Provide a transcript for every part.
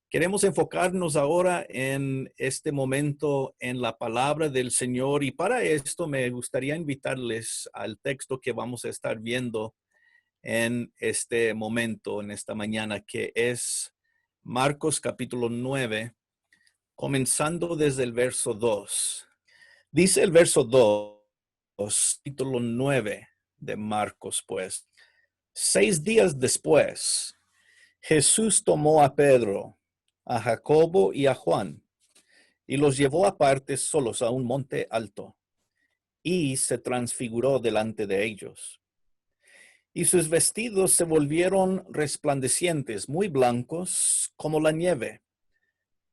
Queremos enfocarnos ahora en este momento en la palabra del Señor y para esto me gustaría invitarles al texto que vamos a estar viendo en este momento, en esta mañana, que es Marcos capítulo 9, comenzando desde el verso 2. Dice el verso 2, capítulo 9 de Marcos, pues. 6 días después, Jesús tomó a Pedro, a Jacobo y a Juan, y los llevó aparte solos a un monte alto, y se transfiguró delante de ellos. Y sus vestidos se volvieron resplandecientes, muy blancos como la nieve,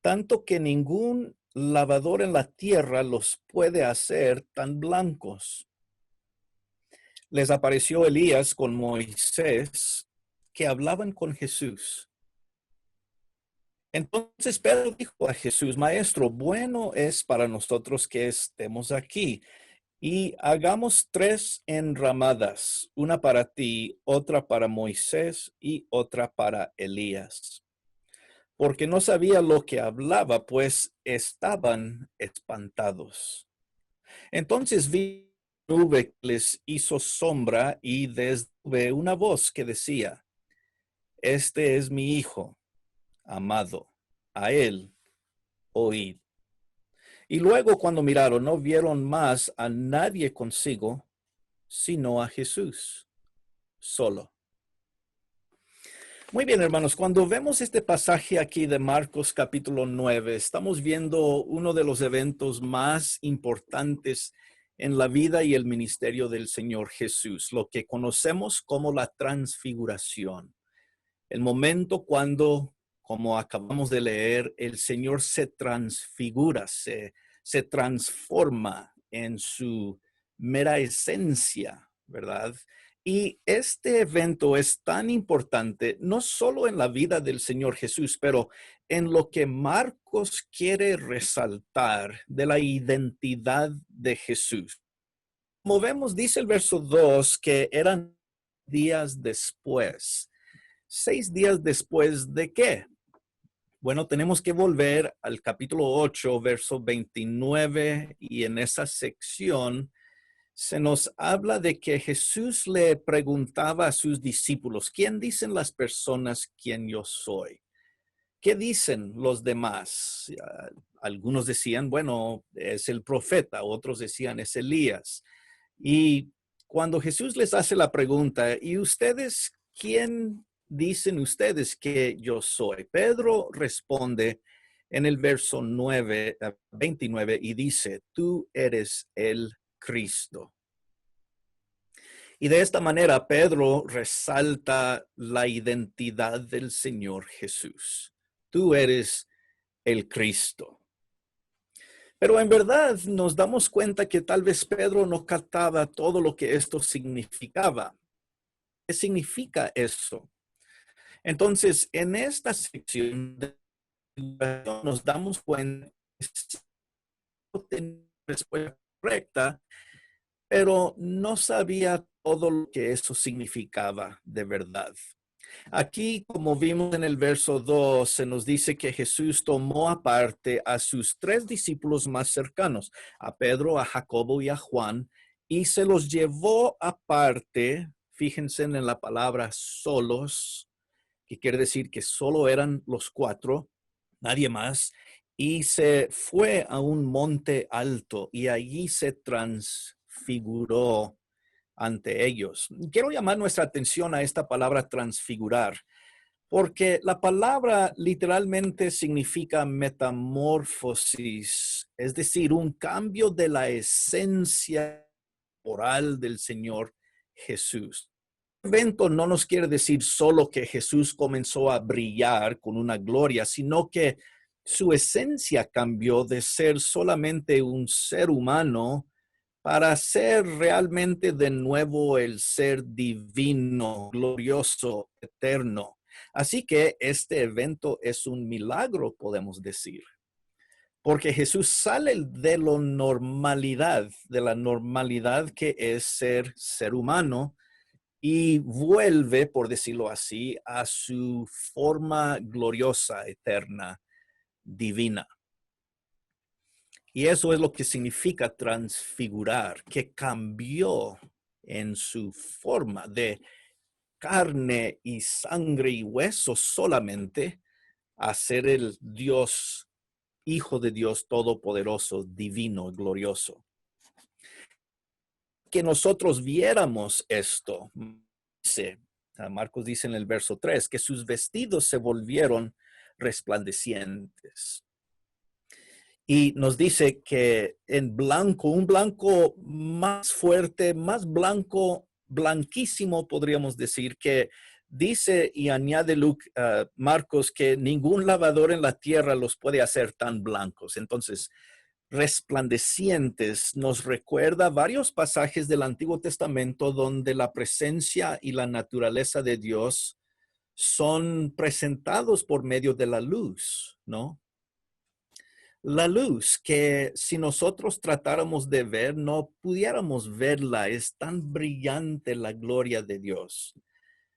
tanto que ningún lavador en la tierra los puede hacer tan blancos. Les apareció Elías con Moisés, que hablaban con Jesús. Entonces Pedro dijo a Jesús: Maestro, bueno es para nosotros que estemos aquí y hagamos 3 enramadas, una para ti, otra para Moisés y otra para Elías. Porque no sabía lo que hablaba, pues estaban espantados. Entonces vi una nube que les hizo sombra y desde una voz que decía: Este es mi hijo amado, a él oíd. Y luego cuando miraron, no vieron más a nadie consigo, sino a Jesús solo. Muy bien, hermanos, cuando vemos este pasaje aquí de Marcos capítulo 9, estamos viendo uno de los eventos más importantes en la vida y el ministerio del Señor Jesús, lo que conocemos como la transfiguración. El momento cuando, como acabamos de leer, el Señor se transfigura, se transforma en su mera esencia, ¿verdad? Y este evento es tan importante, no solo en la vida del Señor Jesús, pero en lo que Marcos quiere resaltar de la identidad de Jesús. Como vemos, dice el verso 2 que eran días después. 6 días después de qué? Bueno, tenemos que volver al capítulo 8, verso 29, y en esa sección se nos habla de que Jesús le preguntaba a sus discípulos: ¿quién dicen las personas quién yo soy? ¿Qué dicen los demás? Algunos decían, bueno, es el profeta, otros decían, es Elías. Y cuando Jesús les hace la pregunta: ¿y ustedes quién dicen ustedes que yo soy? Pedro responde en el verso 29 y dice: tú eres el Cristo. Y de esta manera Pedro resalta la identidad del Señor Jesús. Tú eres el Cristo. Pero en verdad nos damos cuenta que tal vez Pedro no captaba todo lo que esto significaba. ¿Qué significa eso? Entonces, en esta sección nos damos cuenta que no tenía respuesta correcta, pero no sabía todo lo que eso significaba de verdad. Aquí, como vimos en el verso 2, se nos dice que Jesús tomó aparte a sus 3 discípulos más cercanos, a Pedro, a Jacobo y a Juan, y se los llevó aparte. Fíjense en la palabra solos, que quiere decir que solo eran los 4, nadie más, y se fue a un monte alto y allí se transfiguró ante ellos. Quiero llamar nuestra atención a esta palabra transfigurar, porque la palabra literalmente significa metamorfosis, es decir, un cambio de la esencia moral del Señor Jesús. Este evento no nos quiere decir solo que Jesús comenzó a brillar con una gloria, sino que su esencia cambió de ser solamente un ser humano para ser realmente de nuevo el ser divino, glorioso, eterno. Así que este evento es un milagro, podemos decir, porque Jesús sale de la normalidad que es ser humano, y vuelve, por decirlo así, a su forma gloriosa, eterna, divina. Y eso es lo que significa transfigurar, que cambió en su forma de carne y sangre y hueso solamente a ser el Dios, Hijo de Dios Todopoderoso, divino, glorioso. Que nosotros viéramos esto, dice, Marcos dice en el verso 3, que sus vestidos se volvieron resplandecientes. Y nos dice que en blanco, un blanco más fuerte, más blanco, blanquísimo, podríamos decir, que dice y añade Marcos que ningún lavador en la tierra los puede hacer tan blancos. Entonces, resplandecientes nos recuerda varios pasajes del Antiguo Testamento donde la presencia y la naturaleza de Dios son presentados por medio de la luz, ¿no? La luz que si nosotros tratáramos de ver, no pudiéramos verla. Es tan brillante la gloria de Dios.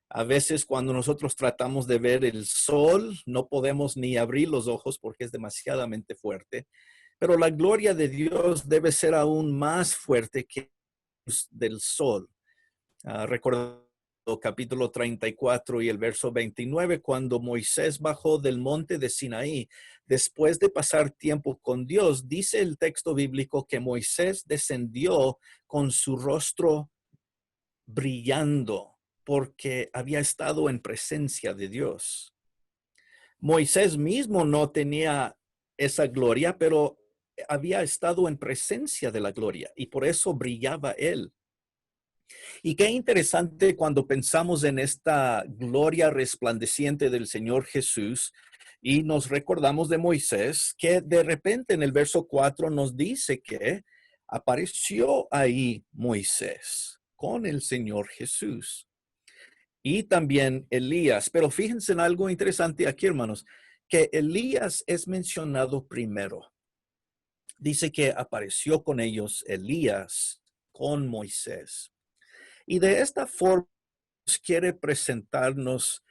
A veces cuando nosotros tratamos de ver el sol, no podemos ni abrir los ojos porque es demasiadamente fuerte. Pero la gloria de Dios debe ser aún más fuerte que la luz del sol. Recordando capítulo 34 y el verso 29, cuando Moisés bajó del monte de Sinaí, después de pasar tiempo con Dios, dice el texto bíblico que Moisés descendió con su rostro brillando porque había estado en presencia de Dios. Moisés mismo no tenía esa gloria, pero había estado en presencia de la gloria y por eso brillaba él. Y qué interesante cuando pensamos en esta gloria resplandeciente del Señor Jesús y nos recordamos de Moisés, que de repente en el verso 4 nos dice que apareció ahí Moisés con el Señor Jesús y también Elías. Pero fíjense en algo interesante aquí, hermanos, que Elías es mencionado primero. Dice que apareció con ellos Elías con Moisés. Y de esta forma quiere presentarnos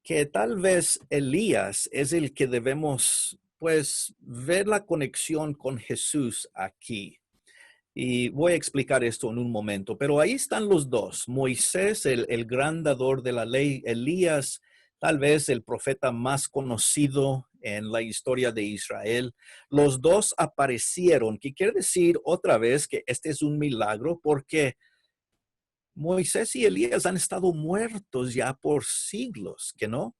que tal vez Elías es el que debemos, pues, ver la conexión con Jesús aquí. Y voy a explicar esto en un momento, pero ahí están los dos. Moisés, el gran dador de la ley, Elías, tal vez el profeta más conocido en la historia de Israel. Los dos aparecieron, que quiere decir otra vez que este es un milagro porque Moisés y Elías han estado muertos ya por siglos, ¿que no?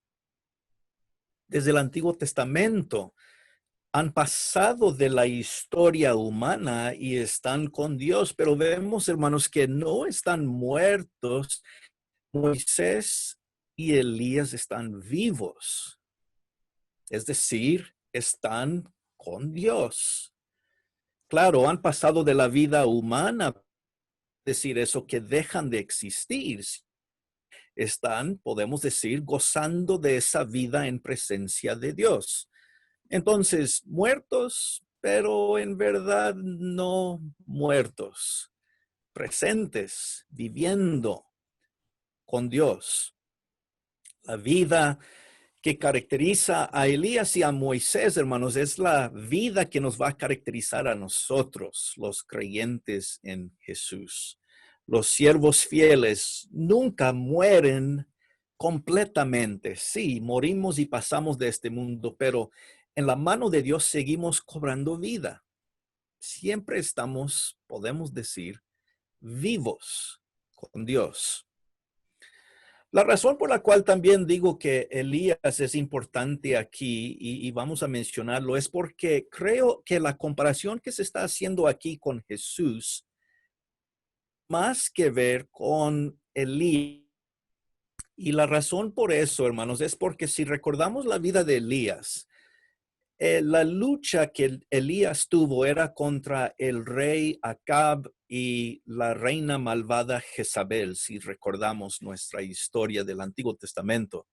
Desde el Antiguo Testamento han pasado de la historia humana y están con Dios, pero vemos, hermanos, que no están muertos. Moisés y Elías están vivos, es decir, están con Dios. Claro, han pasado de la vida humana, es decir, eso que dejan de existir. Están, podemos decir, gozando de esa vida en presencia de Dios. Entonces, muertos, pero en verdad no muertos, presentes, viviendo con Dios. La vida que caracteriza a Elías y a Moisés, hermanos, es la vida que nos va a caracterizar a nosotros, los creyentes en Jesús. Los siervos fieles nunca mueren completamente. Sí, morimos y pasamos de este mundo, pero en la mano de Dios seguimos cobrando vida. Siempre estamos, podemos decir, vivos con Dios. La razón por la cual también digo que Elías es importante aquí y vamos a mencionarlo es porque creo que la comparación que se está haciendo aquí con Jesús más que ver con Elías. Y la razón por eso, hermanos, es porque si recordamos la vida de Elías, la lucha que Elías tuvo era contra el rey Acab y la reina malvada Jezabel, si recordamos nuestra historia del Antiguo Testamento.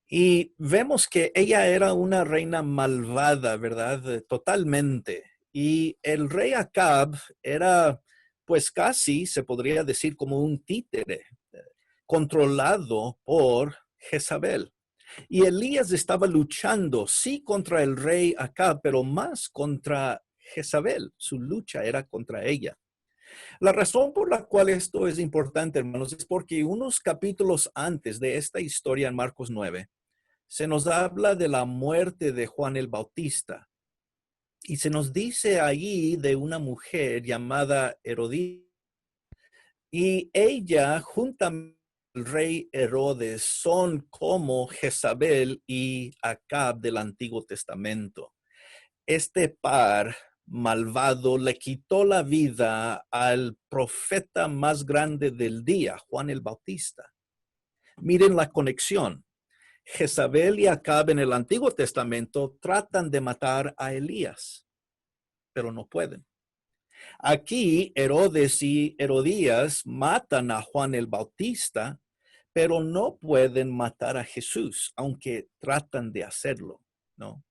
Y vemos que ella era una reina malvada, ¿verdad? Totalmente. Y el rey Acab era, pues casi se podría decir como un títere. controlado por Jezabel. Y Elías estaba luchando, sí, contra el rey Acab, pero más contra Jezabel. Su lucha era contra ella. La razón por la cual esto es importante, hermanos, es porque unos capítulos antes de esta historia en Marcos 9, se nos habla de la muerte de Juan el Bautista. Y se nos dice allí de una mujer llamada Herodías. Y ella, juntamente con el rey Herodes, son como Jezabel y Acab del Antiguo Testamento. Este par malvado le quitó la vida al profeta más grande del día, Juan el Bautista. Miren la conexión. Jezabel y Acab en el Antiguo Testamento tratan de matar a Elías, pero no pueden. Aquí Herodes y Herodías matan a Juan el Bautista, pero no pueden matar a Jesús, aunque tratan de hacerlo, ¿no?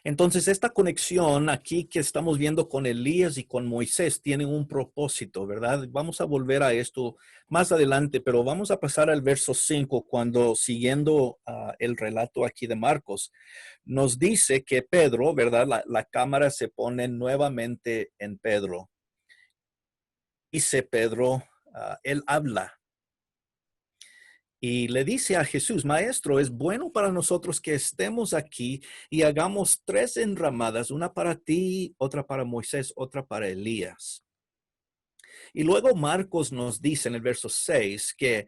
Entonces, esta conexión aquí que estamos viendo con Elías y con Moisés tiene un propósito, ¿verdad? Vamos a volver a esto más adelante, pero vamos a pasar al verso 5 cuando, siguiendo el relato aquí de Marcos, nos dice que Pedro, ¿verdad? La cámara se pone nuevamente en Pedro. Dice Pedro, él habla. Y le dice a Jesús, Maestro, es bueno para nosotros que estemos aquí y hagamos 3 enramadas, una para ti, otra para Moisés, otra para Elías. Y luego Marcos nos dice en el verso 6 que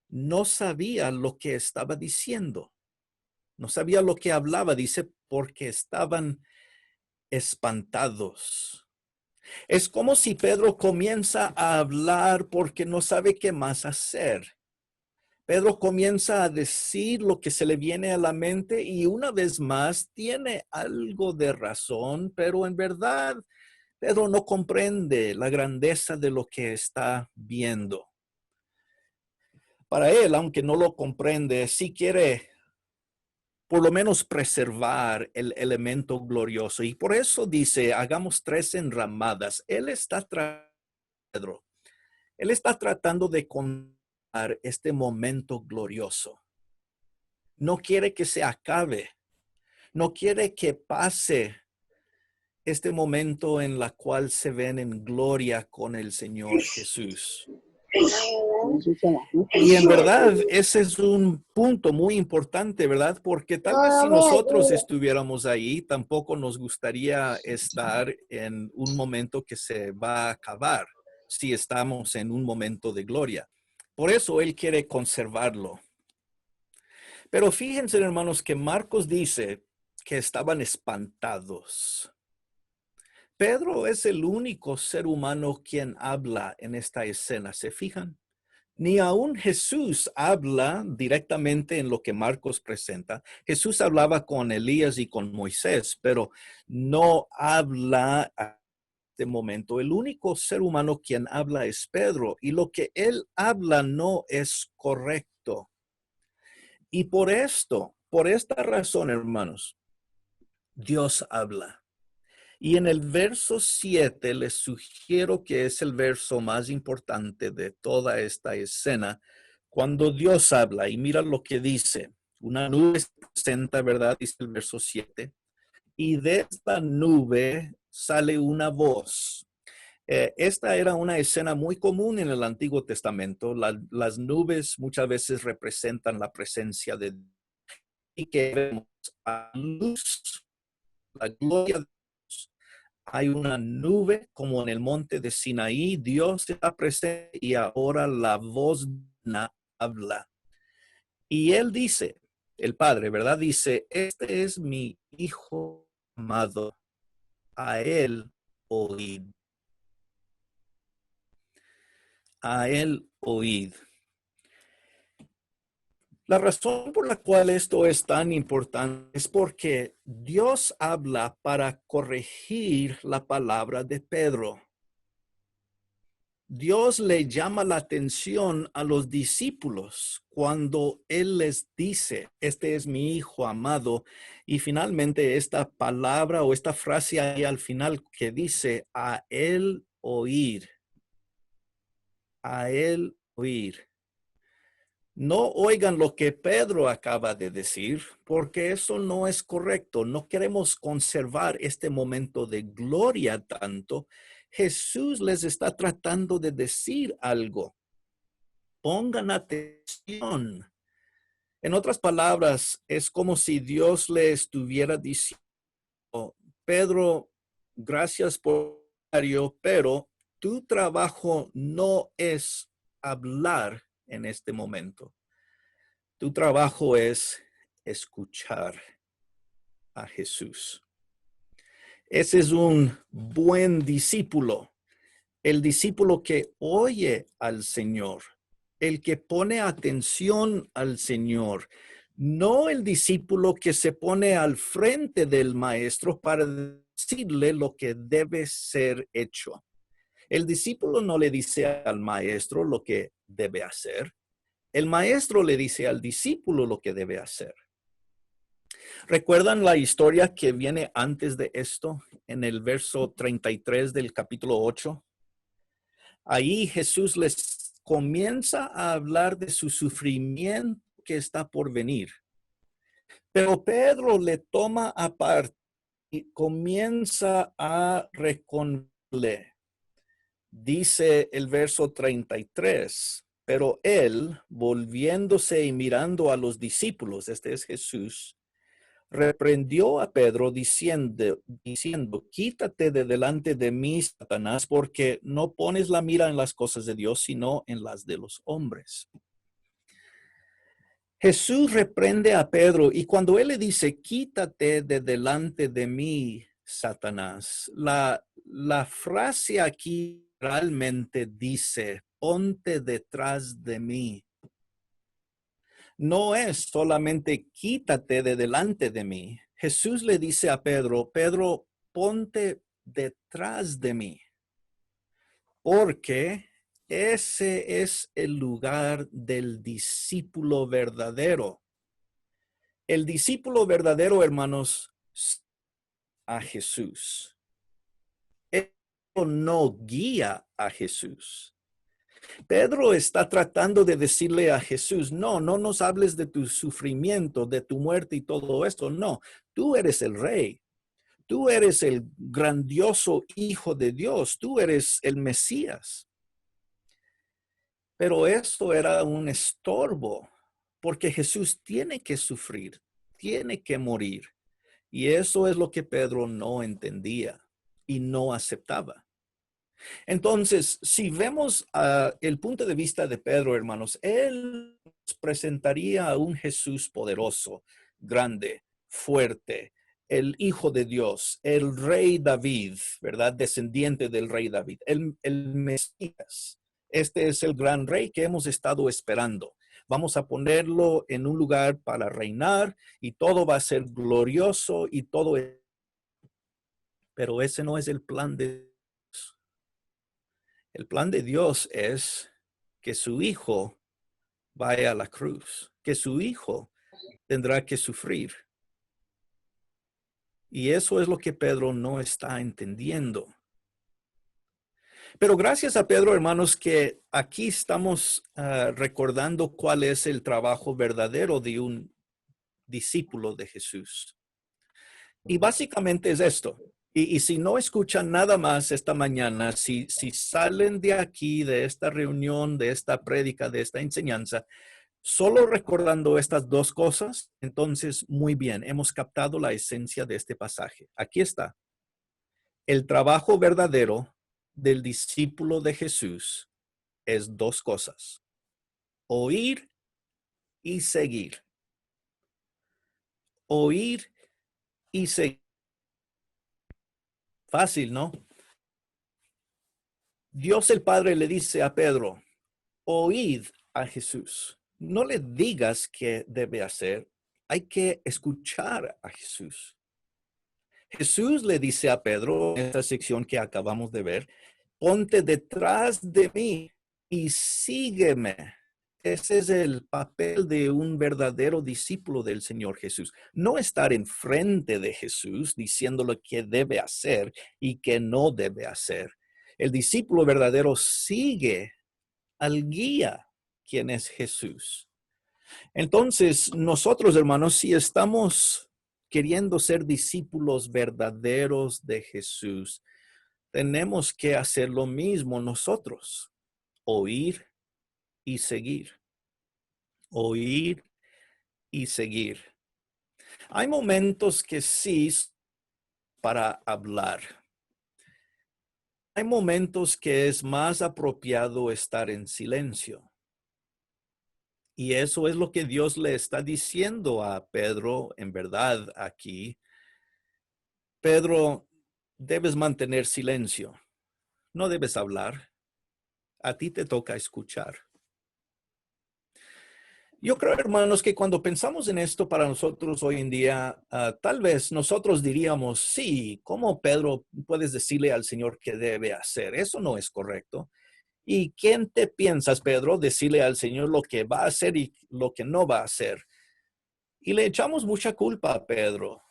no sabía lo que estaba diciendo. No sabía lo que hablaba, dice, porque estaban espantados. Es como si Pedro comienza a hablar porque no sabe qué más hacer. Pedro comienza a decir lo que se le viene a la mente y una vez más tiene algo de razón, pero en verdad Pedro no comprende la grandeza de lo que está viendo. Para él, aunque no lo comprende, sí quiere por lo menos preservar el elemento glorioso. Y por eso dice, hagamos 3 enramadas. Pedro, él está tratando de contar este momento glorioso. No quiere que se acabe. No quiere que pase este momento en la cual se ven en gloria con el Señor Jesús. Y en verdad, ese es un punto muy importante, ¿verdad? Porque tal vez si nosotros estuviéramos ahí, tampoco nos gustaría estar en un momento que se va a acabar si estamos en un momento de gloria. Por eso Él quiere conservarlo. Pero fíjense, hermanos, que Marcos dice que estaban espantados. Pedro es el único ser humano quien habla en esta escena, ¿se fijan? Ni aún Jesús habla directamente en lo que Marcos presenta. Jesús hablaba con Elías y con Moisés, pero no habla a este momento. El único ser humano quien habla es Pedro, y lo que él habla no es correcto. Y por esta razón, hermanos, Dios habla. Y en el verso 7 les sugiero que es el verso más importante de toda esta escena, cuando Dios habla. Y mira lo que dice. Una nube se presenta, ¿verdad? Dice el verso 7. Y de esta nube sale una voz. Esta era una escena muy común en el Antiguo Testamento. Las nubes muchas veces representan la presencia de Dios. Y que vemos a luz, la gloria de Dios. Hay una nube como en el monte de Sinaí. Dios está presente y ahora la voz habla. Y él dice, el Padre, ¿verdad? Dice, este es mi Hijo amado, a él oíd. A él oíd. La razón por la cual esto es tan importante es porque Dios habla para corregir la palabra de Pedro. Dios le llama la atención a los discípulos cuando Él les dice, este es mi Hijo amado, y finalmente esta palabra o esta frase ahí al final que dice, a Él oír, a Él oír. No oigan lo que Pedro acaba de decir, porque eso no es correcto. No queremos conservar este momento de gloria tanto. Jesús les está tratando de decir algo. Pongan atención. En otras palabras, es como si Dios le estuviera diciendo, Pedro, gracias por ello, pero tu trabajo no es hablar en este momento. Tu trabajo es escuchar a Jesús. Ese es un buen discípulo, el discípulo que oye al Señor, el que pone atención al Señor, no el discípulo que se pone al frente del maestro para decirle lo que debe ser hecho. El discípulo no le dice al maestro lo que debe hacer. El maestro le dice al discípulo lo que debe hacer. ¿Recuerdan la historia que viene antes de esto en el verso 33 del capítulo 8? Ahí Jesús les comienza a hablar de su sufrimiento que está por venir. Pero Pedro le toma aparte y comienza a reconvenirle. Dice el verso 33, pero él, volviéndose y mirando a los discípulos, este es Jesús, reprendió a Pedro diciendo, quítate de delante de mí, Satanás, porque no pones la mira en las cosas de Dios, sino en las de los hombres. Jesús reprende a Pedro y cuando él le dice, quítate de delante de mí, Satanás, la frase aquí realmente dice, ponte detrás de mí. No es solamente quítate de delante de mí. Jesús le dice a Pedro, Pedro, ponte detrás de mí, porque ese es el lugar del discípulo verdadero. El discípulo verdadero, hermanos, a Jesús. Él no guía a Jesús. Pedro está tratando de decirle a Jesús, no nos hables de tu sufrimiento, de tu muerte y todo esto. No, tú eres el rey. Tú eres el grandioso Hijo de Dios. Tú eres el Mesías. Pero esto era un estorbo, porque Jesús tiene que sufrir, tiene que morir. Y eso es lo que Pedro no entendía y no aceptaba. Entonces, si vemos el punto de vista de Pedro, hermanos, él nos presentaría a un Jesús poderoso, grande, fuerte, el Hijo de Dios, el Rey David, ¿verdad? Descendiente del Rey David, el Mesías. Este es el gran rey que hemos estado esperando. Vamos a ponerlo en un lugar para reinar y todo va a ser glorioso y todo. Pero ese no es el plan de Dios. El plan de Dios es que su hijo vaya a la cruz, que su hijo tendrá que sufrir. Y eso es lo que Pedro no está entendiendo. Pero gracias a Pedro, hermanos, que aquí estamos recordando cuál es el trabajo verdadero de un discípulo de Jesús. Y básicamente es esto. Y si no escuchan nada más esta mañana, si salen de aquí, de esta reunión, de esta prédica, de esta enseñanza, solo recordando estas dos cosas, entonces muy bien, hemos captado la esencia de este pasaje. Aquí está. El trabajo verdadero del discípulo de Jesús es dos cosas: oír y seguir. Oír y seguir. Fácil, ¿no? Dios el Padre le dice a Pedro, oíd a Jesús. No le digas qué debe hacer. Hay que escuchar a Jesús. Jesús le dice a Pedro, en esta sección que acabamos de ver, ponte detrás de mí y sígueme. Ese es el papel de un verdadero discípulo del Señor Jesús. No estar enfrente de Jesús diciéndole qué debe hacer y qué no debe hacer. El discípulo verdadero sigue al guía, quien es Jesús. Entonces, nosotros, hermanos, si estamos queriendo ser discípulos verdaderos de Jesús, tenemos que hacer lo mismo nosotros, oír y seguir, oír y seguir. Hay momentos que sí para hablar. Hay momentos que es más apropiado estar en silencio. Y eso es lo que Dios le está diciendo a Pedro, en verdad, aquí. Pedro, debes mantener silencio. No debes hablar. A ti te toca escuchar. Yo creo, hermanos, que cuando pensamos en esto para nosotros hoy en día, tal vez nosotros diríamos, sí, ¿cómo Pedro puedes decirle al Señor qué debe hacer? Eso no es correcto. ¿Y quién te piensas, Pedro, decirle al Señor lo que va a hacer y lo que no va a hacer? Y le echamos mucha culpa a Pedro.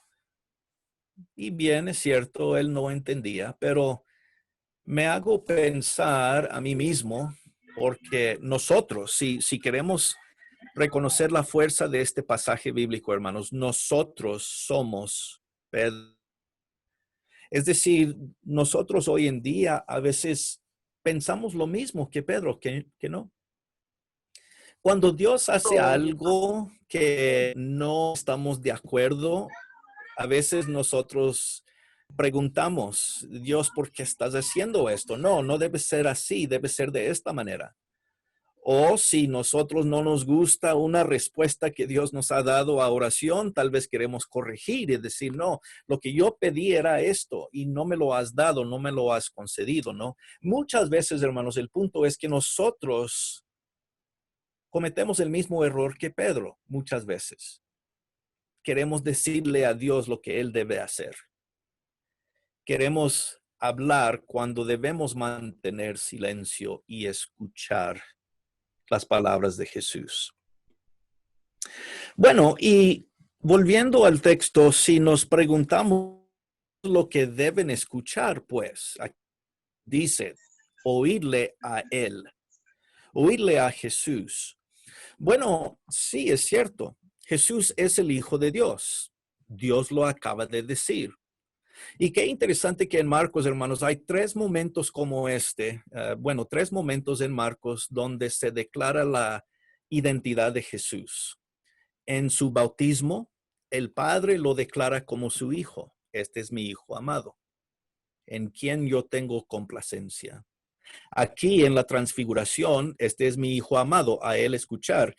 Y bien, es cierto, él no entendía, pero me hago pensar a mí mismo, porque nosotros, si queremos reconocer la fuerza de este pasaje bíblico, hermanos, nosotros somos Pedro. Es decir, nosotros hoy en día a veces pensamos lo mismo que Pedro, que no. Cuando Dios hace algo que no estamos de acuerdo, a veces nosotros preguntamos, Dios, ¿por qué estás haciendo esto? No, no debe ser así, debe ser de esta manera. O si nosotros no nos gusta una respuesta que Dios nos ha dado a oración, tal vez queremos corregir y decir, no, lo que yo pedí era esto y no me lo has dado, no me lo has concedido, ¿no? Muchas veces, hermanos, el punto es que nosotros cometemos el mismo error que Pedro, muchas veces. Queremos decirle a Dios lo que Él debe hacer. Queremos hablar cuando debemos mantener silencio y escuchar las palabras de Jesús. Bueno, y volviendo al texto, si nos preguntamos lo que deben escuchar, pues dice, oírle a Él, oírle a Jesús. Bueno, sí, es cierto. Jesús es el Hijo de Dios. Dios lo acaba de decir. Y qué interesante que en Marcos, hermanos, hay tres momentos como este, tres momentos en Marcos donde se declara la identidad de Jesús. En su bautismo, el Padre lo declara como su Hijo. Este es mi Hijo amado, en quien yo tengo complacencia. Aquí en la transfiguración, este es mi Hijo amado, a él escuchar.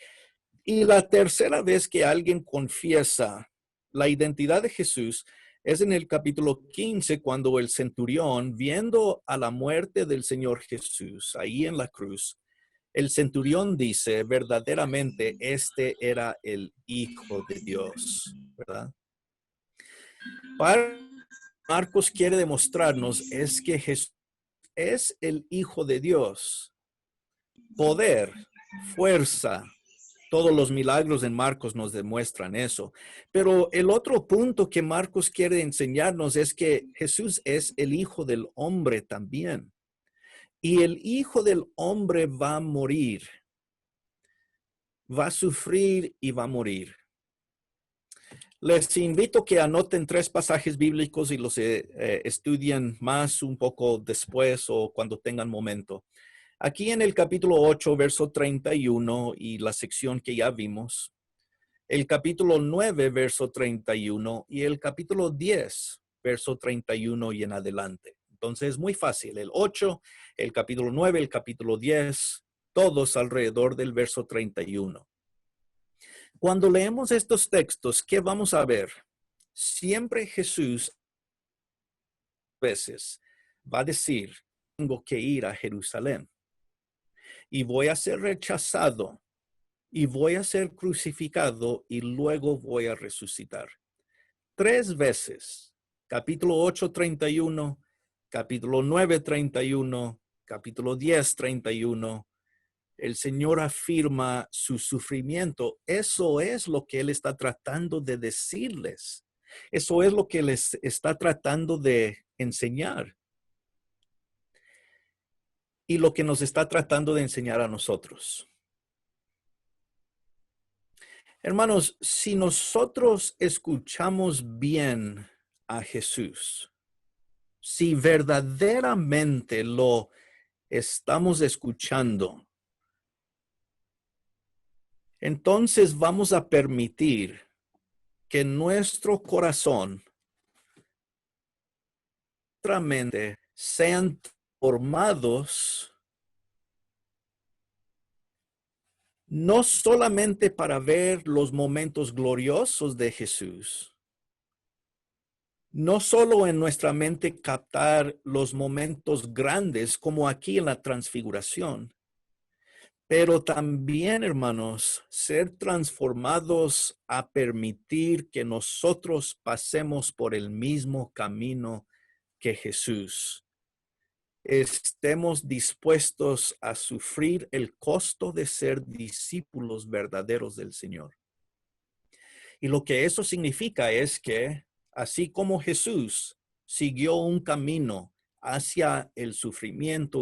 Y la tercera vez que alguien confiesa la identidad de Jesús es en el capítulo 15, cuando el centurión, viendo a la muerte del Señor Jesús ahí en la cruz, el centurión dice, verdaderamente, este era el Hijo de Dios, ¿verdad? Marcos quiere demostrarnos es que Jesús es el Hijo de Dios. Poder, fuerza, todos los milagros en Marcos nos demuestran eso. Pero el otro punto que Marcos quiere enseñarnos es que Jesús es el Hijo del Hombre también. Y el Hijo del Hombre va a morir, va a sufrir y va a morir. Les invito que anoten tres pasajes bíblicos y los estudien más un poco después o cuando tengan momento. Aquí en el capítulo 8, verso 31 y la sección que ya vimos, el capítulo 9, verso 31 y el capítulo 10, verso 31 y en adelante. Entonces es muy fácil. El 8, el capítulo 9, el capítulo 10, todos alrededor del verso 31. Cuando leemos estos textos, ¿qué vamos a ver? Siempre Jesús a veces va a decir, tengo que ir a Jerusalén y voy a ser rechazado y voy a ser crucificado y luego voy a resucitar. Tres veces, capítulo 8, 31, capítulo 9, 31, capítulo 10, 31, el Señor afirma su sufrimiento. Eso es lo que Él está tratando de decirles. Eso es lo que les está tratando de enseñar. Y lo que nos está tratando de enseñar a nosotros. Hermanos, si nosotros escuchamos bien a Jesús, si verdaderamente lo estamos escuchando, entonces vamos a permitir que nuestro corazón, nuestra mente sean formados no solamente para ver los momentos gloriosos de Jesús, no solo en nuestra mente captar los momentos grandes como aquí en la transfiguración, pero también, hermanos, ser transformados a permitir que nosotros pasemos por el mismo camino que Jesús. Estemos dispuestos a sufrir el costo de ser discípulos verdaderos del Señor. Y lo que eso significa es que, así como Jesús siguió un camino hacia el sufrimiento